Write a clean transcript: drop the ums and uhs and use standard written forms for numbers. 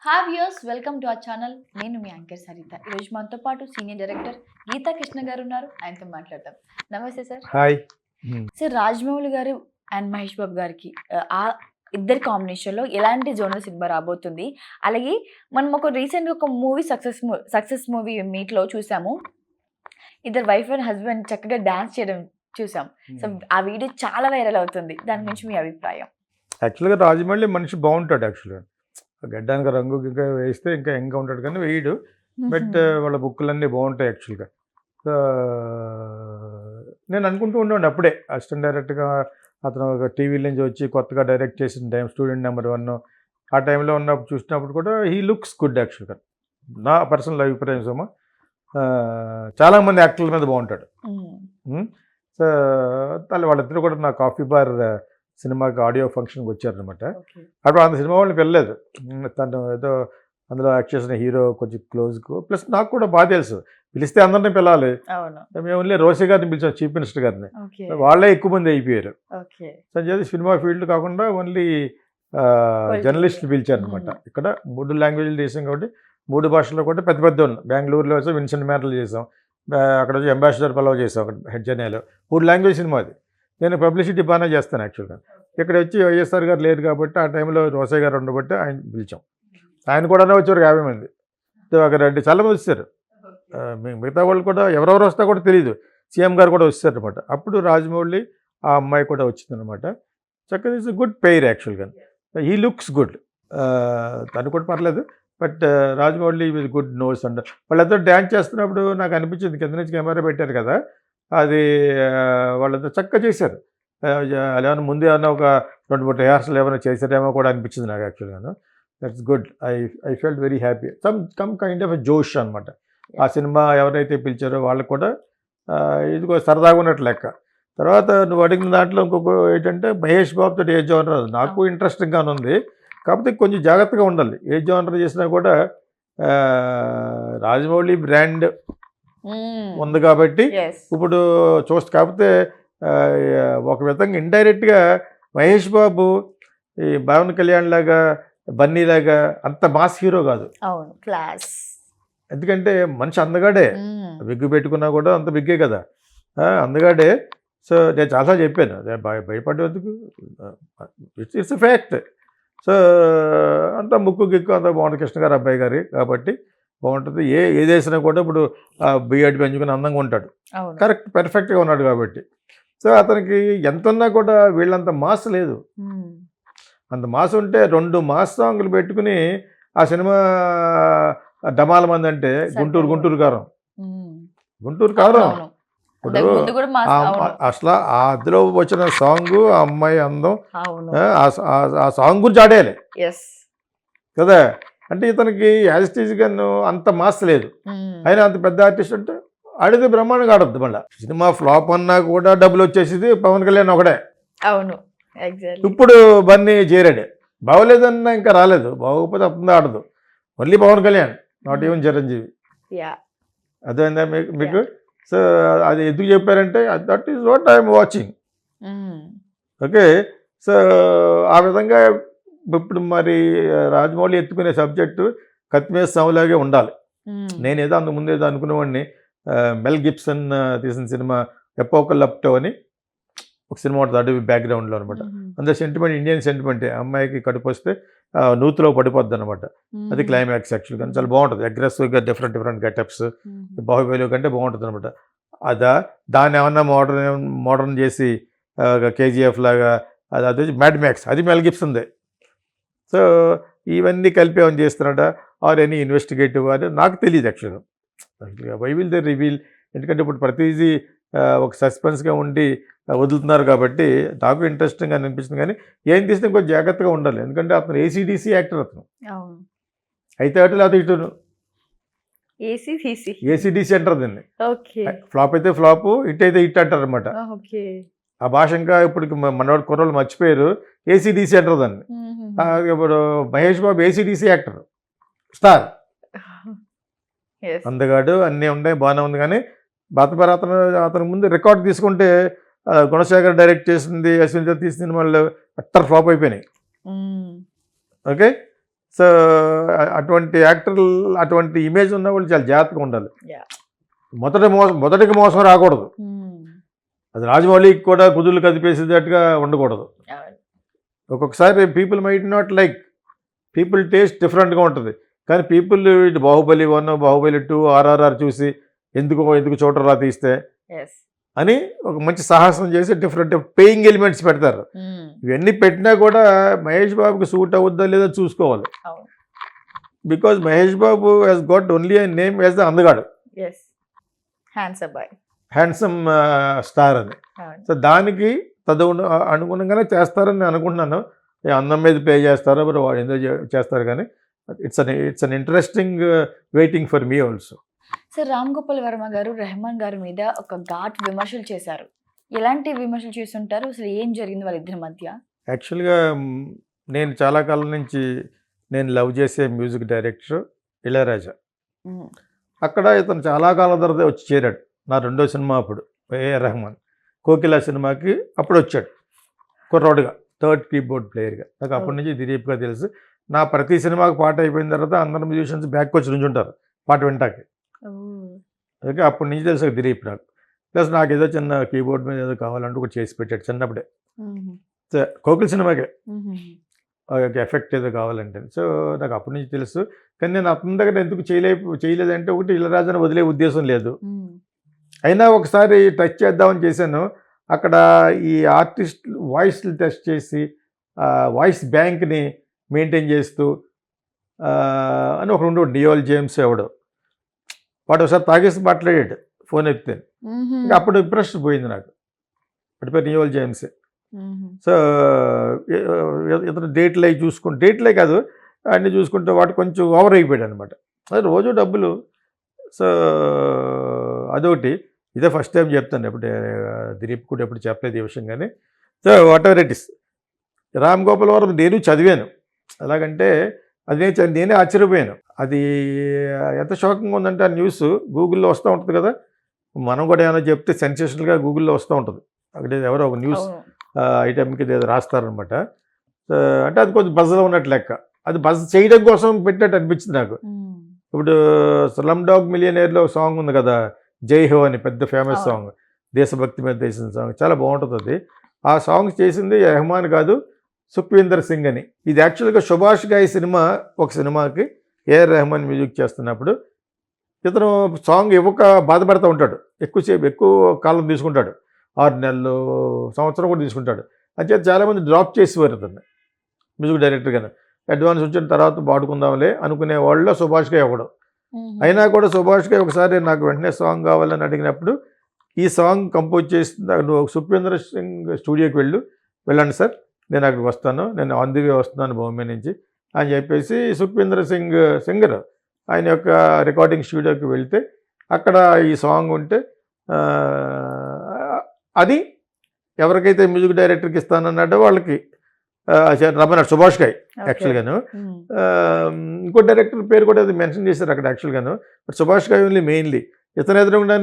Hi viewers, welcome to our channel. నేను మీ anchor Saritha. ఈరోజు మనతో పాటు సీనియర్ డైరెక్టర్ గీతా కృష్ణ గారు ఉన్నారు. ఆయనతో మాట్లాడదాం. నమస్తే సార్. హాయ్. సార్, రాజమౌళి గారు అండ్ మహేష్ బాబు గారికి ఆ ఇద్దరి కాంబినేషన్లో ఎలాంటి జోనర్ సినిమా రాబోతుంది? అలాగే మనం రీసెంట్గా ఒక మూవీ సక్సెస్ మూవీ మీట్లో చూసాము. ఇద్దరు వైఫ్ అండ్ హస్బెండ్ చక్కగా డాన్స్ చేయడం చూసాం. సో ఆ వీడియో చాలా వైరల్ అవుతుంది. దాని గురించి మీ అభిప్రాయం? యాక్చువల్గా రాజమౌళి మనిషి బాగుంటాడు. యాక్చువల్గా గడ్డానికి రంగు ఇంకా వేస్తే ఇంకా యంగ్గా ఉంటాడు కానీ వేయడు. బట్ వాళ్ళ బుక్కులన్నీ బాగుంటాయి యాక్చువల్గా. సో నేను అనుకుంటూ ఉండేవాడిని అప్పుడే అసిస్టెంట్ డైరెక్టర్గా అతను ఒక టీవీ నుంచి వచ్చి కొత్తగా డైరెక్ట్ చేసిన టైం స్టూడెంట్ నెంబర్ 1 ఆ టైంలో ఉన్నప్పుడు చూసినప్పుడు కూడా హీ లుక్స్ గుడ్ యాక్చువల్గా. నా పర్సనల్ అభిప్రాయం సోమ. చాలామంది యాక్టర్ల మీద బాగుంటాడు. సో వాళ్ళిద్దరు కూడా నా కాఫీ బార్ సినిమాకి ఆడియో ఫంక్షన్కి వచ్చారనమాట. అప్పుడు అంత సినిమా వాళ్ళని వెళ్ళలేదు. తను ఏదో అందులో యాక్ట్ చేసిన హీరో కొంచెం క్లోజ్కు ప్లస్ నాకు కూడా బాగా తెలుసు. పిలిస్తే అందరినీ పిలాలి. మేము ఓన్లీ రోషి గారిని పిలిచాం, చీఫ్ మినిస్టర్ గారిని. వాళ్ళే ఎక్కువ మంది అయిపోయారు. సో చేసి సినిమా ఫీల్డ్ కాకుండా ఓన్లీ జర్నలిస్టులు పిలిచారనమాట. ఇక్కడ 3 లాంగ్వేజ్లు చేసాం కాబట్టి 3 భాషల్లో కూడా పెద్ద పెద్ద ఉన్నాయి. బెంగళూరులో వచ్చి విన్సెంట్ మ్యారల్ చేసాం, అక్కడ వచ్చి అంబాసిడర్ పలవ్ చేసాం, అక్కడ చెన్నైలో 3 లాంగ్వేజ్ సినిమా అది. నేను పబ్లిసిటీ బాగానే చేస్తాను యాక్చువల్గా. ఇక్కడ వచ్చి వైఎస్ఆర్ గారు లేరు కాబట్టి ఆ టైంలో రోసయ్య గారు ఉండబట్టి ఆయన పిలిచాం. ఆయన కూడా వచ్చారు 50 మంది. ఒక 2 చాలా మంది వచ్చారు. మిగతా వాళ్ళు కూడా ఎవరెవరు వస్తా కూడా తెలియదు. సీఎం గారు కూడా వచ్చారు అనమాట. అప్పుడు రాజమౌళి ఆ అమ్మాయి కూడా వచ్చిందనమాట. చక్కగా ఇట్స్ గుడ్ పెయిర్ యాక్చువల్గా. He looks good. తను కూడా పర్లేదు. But Rajamouli with good nose and వాళ్ళందరూ డ్యాన్స్ చేస్తున్నప్పుడు నాకు అనిపించింది, కింద నుంచి కెమెరా పెట్టారు కదా, అది వాళ్ళంతా చక్కగా చేశారు. అలా ముందే ఏమన్నా ఒక 2-3 రిహార్సల్ ఏమైనా చేశారేమో కూడా అనిపించింది నాకు యాక్చువల్గాను. That's good. I felt very happy. Come kind of a జోష్ అనమాట. ఆ సినిమా ఎవరైతే పిలిచారో వాళ్ళకు కూడా ఇది సరదాగా ఉన్నట్టు లెక్క. తర్వాత నువ్వు అడిగిన దాంట్లో ఇంకొక ఏంటంటే మహేష్ బాబుతో ఏ జోనర్ నాకు ఇంట్రెస్టింగ్గానే ఉంది. కాకపోతే కొంచెం జాగ్రత్తగా ఉండాలి. ఏ జోనర్ చేసినా కూడా రాజమౌళి బ్రాండ్ ఉంది కాబట్టి ఇప్పుడు కాకపోతే ఒక విధంగా ఇండైరెక్ట్గా మహేష్ బాబు ఈ పవన్ కళ్యాణ్ లాగా బన్నీ లాగా అంత మాస్ హీరో కాదు. ఎందుకంటే మనిషి అందగాడే. బిగ్గు పెట్టుకున్నా కూడా అంత బిగ్గే కదా, అందగాడే. సో నేను చాలా చెప్పాను, భయపడేందుకు, ఇట్స్ ఫ్యాక్ట్. సో అంత ముక్కు గిక్కు అంత బాగుంటుంది కృష్ణ గారు అబ్బాయి గారి కాబట్టి బాగుంటుంది. ఏదేసినా కూడా ఇప్పుడు బిఎడ్ పెంచుకుని అందంగా ఉంటాడు. కరెక్ట్, పర్ఫెక్ట్గా ఉన్నాడు కాబట్టి. సో అతనికి ఎంత ఉన్నా కూడా వీళ్ళంత మాస్ లేదు. అంత మాస్ ఉంటే 2 మాస్ సాంగ్లు పెట్టుకుని ఆ సినిమా డమాల మంది అంటే గుంటూరు కారం. అసలు అందులో వచ్చిన సాంగ్ ఆ అమ్మాయి అందం, ఆ సాంగ్ గురించి ఆడేయాలి కదా. అంటే ఇతనికి యాజిస్టీజ్గా అంత మాస్ లేదు. అయినా అంత పెద్ద ఆర్టిస్ట్ అంటే ఆడితే బ్రహ్మాండంగా ఆడద్దు. మళ్ళీ సినిమా ఫ్లాప్ అన్నా కూడా డబ్బులు వచ్చేసింది పవన్ కళ్యాణ్ ఒకడే. ఇప్పుడు బన్నీ చేరాడు. బాగోలేదన్నా ఇంకా రాలేదు, బాగోకపోతే అప్పుడు ఆడదు. మళ్ళీ పవన్ కళ్యాణ్, నాట్ ఈవెన్ చిరంజీవి. అదేందా మీకు? సో అది ఎందుకు చెప్పారంటే that is what I'm watching. Okay. So ఆ విధంగా ఇప్పుడు మరి రాజమౌళి ఎత్తుకునే సబ్జెక్టు కత్తిమీద సాములాగే ఉండాలి. నేనేదో ముందు ఏదో అనుకునేవాడిని. మెల్ గిబ్సన్ తీసిన సినిమా ఎపోకలిప్టో అని ఒక సినిమా ఉంటుంది అడవి బ్యాక్గ్రౌండ్లో అనమాట. అందులో సెంటిమెంట్ ఇండియన్ సెంటిమెంటే. అమ్మాయికి కడుపు వస్తే నూతిలో పడిపోద్ది అనమాట. అది క్లైమాక్స్ యాక్చువల్గా. చాలా బాగుంటుంది. అగ్రెసివ్గా డిఫరెంట్ గెటప్స్ బాహుబలి కంటే బాగుంటుంది అనమాట. దాన్ని ఏమన్నా మోడర్న్ చేసి కేజీఎఫ్ లాగా అది మ్యాడ్ మ్యాక్స్, అది మెల్ గిబ్సన్దే. సో ఇవన్నీ కలిపి ఏమైనా చేస్తున్నాడా ఆర్ ఎనీ ఇన్వెస్టిగేటివ్ అని నాకు తెలియదు యాక్చువల్గా. Why will they reveal? ఎందుకంటే ఇప్పుడు ప్రతిదీ ఒక సస్పెన్స్గా ఉండి వదులుతున్నారు కాబట్టి నాకు ఇంట్రెస్టింగ్గా అనిపించింది. కానీ ఏం తీసినా కొంచెం జాగ్రత్తగా ఉండాలి. ఎందుకంటే అతను ఏసీడీసీ యాక్టర్. అతను అయితే అటు లేకపోతే ఇటును ఏసీడీసీ అంటారు దీన్ని. ఫ్లాప్ అయితే ఫ్లాప్, హిట్ అయితే హిట్ అంటారు అనమాట. ఆ భాష ఇంకా ఇప్పుడు మనవాడు కుర్రోళ్ళు మర్చిపోయారు. ఏసీడీసీ అంటారు దాన్ని. ఇప్పుడు Mahesh Babu AC DC actor, star, అందగాడు, అన్నీ ఉన్నాయి, బాగానే ఉంది. కానీ అతను ముందు రికార్డు తీసుకుంటే గుణశేఖర్ డైరెక్ట్ చేసింది, అశ్విన్ తీసిన సినిమాలు అట్టర్ ఫ్లాప్ అయిపోయినాయి. ఓకే. సో అటువంటి యాక్టర్లు అటువంటి ఇమేజ్ ఉన్న వాళ్ళు చాలా జాగ్రత్తగా ఉండాలి. Yeah. మొదటికి మోసం రాకూడదు. అది రాజమౌళికి కూడా కుదులు కదిపేసేటట్టుగా ఉండకూడదు. ఒక్కొక్కసారి people might not like, people taste డిఫరెంట్గా ఉంటుంది. కానీ పీపుల్ ఇటు బాహుబలి 1, బాహుబలి 2, RRR చూసి ఎందుకు చూడరా తీస్తే అని ఒక మంచి సాహసం చేసి డిఫరెంట్ పేయింగ్ ఎలిమెంట్స్ పెడతారు. ఇవన్నీ పెట్టినా కూడా మహేష్ బాబుకి సూట్ అవుద్దా లేదా చూసుకోవాలి. Because Mahesh Babu he's got only a name as the అందగాడు, హ్యాండ్సమ్ స్టార్ అని. సో దానికి అనుగుణంగానే చేస్తారని నేను అనుకుంటున్నాను. అందం మీద పే చేస్తారో మరి వాడు ఎంజాయ్ చేస్తారు. కానీ it's an interesting waiting for me also. Sir, Ram Gopal Varma గారు రెహమాన్ గారి మీద ఒక ఘాట్ విమర్శలు చేశారు. ఎలాంటి విమర్శలు చేస్తుంటారు? అసలు ఏం జరిగింది వాళ్ళిద్దరి మధ్య? యాక్చువల్గా నేను చాలా కాలం నుంచి నేను లవ్ చేసే మ్యూజిక్ డైరెక్టర్ ఇళయరాజా. అక్కడ ఇతను చాలా కాలం తర్వాత వచ్చి చేరాడు. నా 2వ సినిమా అప్పుడు ఏఆర్ రెహమాన్ కోకిలా సినిమాకి అప్పుడు వచ్చాడు కుర్రోడుగా, 3rd కీబోర్డ్ ప్లేయర్గా. నాకు అప్పటి నుంచి దిలీప్గా తెలుసు. నా ప్రతి సినిమాకి పాట అయిపోయిన తర్వాత అందరు మ్యూజిషియన్స్ బ్యాక్ వచ్చి నుంచుంటారు పాట వింటాకి. అందుకే అప్పటి నుంచి తెలుసు దిలీప్ నాకు. ప్లస్ నాకు ఏదో చిన్న కీబోర్డ్ మీద ఏదో కావాలంటూ కూడా చేసి పెట్టాడు చిన్నప్పుడే, కోకిల సినిమాకే ఎఫెక్ట్ ఏదో కావాలంటే. సో నాకు అప్పటి నుంచి తెలుసు. కానీ నేను అతని దగ్గర ఎందుకు చేయలేదంటే ఒకటి ఇళయరాజాని వదిలే ఉద్దేశం లేదు. అయినా ఒకసారి టచ్ చేద్దామని చేశాను. అక్కడ ఈ ఆర్టిస్ట్ వాయిస్లు టెస్ట్ చేసి వాయిస్ బ్యాంక్ని మెయింటైన్ చేస్తూ అని ఒక రెండు డియోల్ జేమ్స్ ఎవడు వాడు ఒకసారి తాగేసి మాట్లాడాడు ఫోన్ ఎత్తితే. ఇంకా అప్పుడు ఇంప్రెషన్ పోయింది నాకు. వాడి పేరు నియోల్ జేమ్స్. సో ఇతను డేట్లు అవి డేట్లే కాదు అన్నీ చూసుకుంటే వాడు కొంచెం ఓవర్ అయిపోయాడు అనమాట. అది రోజు డబ్బులు. సో అదొకటి. ఇదే ఫస్ట్ టైం చెప్తాను. ఎప్పుడు దిలీప్ కూడా ఎప్పుడు చెప్పలేదు ఈ విషయం. కానీ so what ever it is, Ram Gopal Varma నేను చదివాను. ఎలాగంటే అది నేనే ఆశ్చర్యపోయాను. అది ఎంత షాకింగ్ ఉందంటే ఆ న్యూస్ గూగుల్లో వస్తూ ఉంటుంది కదా, మనం కూడా ఏమైనా చెప్తే సెన్సేషనల్గా గూగుల్లో వస్తూ ఉంటుంది. అక్కడ ఎవరో ఒక న్యూస్ ఐటెంకి ఏదో రాస్తారనమాట. అంటే అది కొంచెం బజ్లో ఉన్నట్టు లెక్క. అది బజ్ చేయడం కోసం పెట్టినట్టు అనిపించింది నాకు. ఇప్పుడు స్లమ్ డాగ్ మిలియనేర్లో సాంగ్ ఉంది కదా, జై హో అని, పెద్ద ఫేమస్ సాంగ్, దేశభక్తి మీద చేసిన సాంగ్, చాలా బాగుంటుంది అది. ఆ సాంగ్ చేసింది రెహమాన్ కాదు, సుఖ్వీందర్ సింగ్ అని. ఇది యాక్చువల్గా సుభాష్ గాయ్ సినిమా, ఒక సినిమాకి ఏఆర్ రెహమాన్ మ్యూజిక్ చేస్తున్నప్పుడు ఇతను సాంగ్ ఇవ్వక బాధపడుతూ ఉంటాడు. ఎక్కువ కాలం తీసుకుంటాడు, 6 నెలలు, సంవత్సరం కూడా తీసుకుంటాడు. అంతే చాలామంది డ్రాప్ చేసేవారు అతన్ని మ్యూజిక్ డైరెక్టర్గానే. అడ్వాన్స్ వచ్చిన తర్వాత పాడుకుందాంలే అనుకునే వాళ్ళలో సుభాష్ గాయ్ ఒకడు. అయినా కూడా సుభాష్ గాయ్ ఒకసారి నాకు వెంటనే సాంగ్ కావాలని అడిగినప్పుడు ఈ సాంగ్ కంపోజ్ చేసి నువ్వు సుఖ్వీందర్ సింగ్ స్టూడియోకి వెళ్ళండి సార్, నేను అక్కడికి వస్తాను, నేను ఆన్ ది వే వస్తున్నాను బాంబే నుంచి అని చెప్పేసి సుఖ్వీందర్ సింగ్ సింగర్ ఆయన యొక్క రికార్డింగ్ స్టూడియోకి వెళ్తే అక్కడ ఈ సాంగ్ ఉంటే అది ఎవరికైతే మ్యూజిక్ డైరెక్టర్కి ఇస్తానన్నాడో వాళ్ళకి రమ్మన్నాడు సుభాష్ గాయ్ యాక్చువల్గాను. ఇంకో డైరెక్టర్ పేరు కూడా అది మెన్షన్ చేశారు అక్కడ యాక్చువల్గాను. But Subhash guy only mainly ఇతను ఎదురుగుండానే